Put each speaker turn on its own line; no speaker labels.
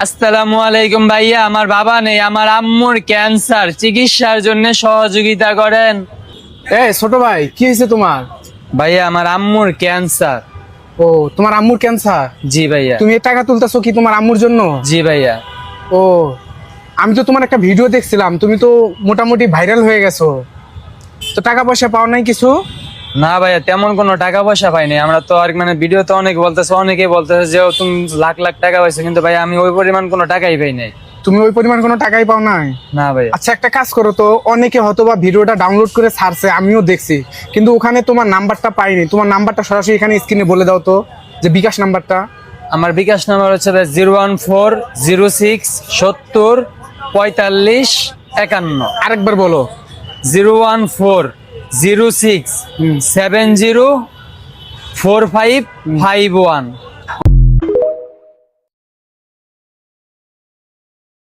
আসসালামু আলাইকুম ভাইয়া, আমার বাবা নেই, আমার আম্মুর ক্যান্সার, চিকিৎসার জন্য সহযোগিতা করেন।
ছোট ভাই, কি হয়েছে তোমার?
ভাইয়া আমার আম্মুর ক্যান্সার।
ও, তোমার আম্মুর ক্যান্সার?
জি ভাইয়া।
তুমি এই টাকা তুলতেছো কি তোমার আম্মুর জন্য?
জি ভাইয়া।
ও, আমি তো তোমার একটা ভিডিও দেখছিলাম, তুমি তো মোটামুটি ভাইরাল হয়ে গেছো, তো টাকা পয়সা পাও নাই কিছু?
না ভাইয়া, তেমন কোনো টাকা পয়সা পাইনি আমরা তো। আর মানে ভিডিওতে অনেকে বলতেছে যে ও তুমি লাখ লাখ টাকা পাইছো, কিন্তু ভাইয়া আমি ওই পরিমাণ কোনো টাকাই পাই নাই।
তুমি ওই পরিমাণ কোনো টাকাই পাও নাই?
না ভাইয়া।
আচ্ছা, একটা কাজ করো তো, অনেকে হয়তো বা ভিডিওটা ডাউনলোড করে ছাড়ছে, আমিও দেখছি, কিন্তু ওখানে তোমার নাম্বারটা পাইনি। তোমার নাম্বারটা সরাসরি এখানে স্ক্রিনে বলে দাও তো, যে বিকাশ নাম্বারটা।
আমার বিকাশ নাম্বার হচ্ছে 01406 70 45 51।
আরেকবার বলো।
01406 70 45 51।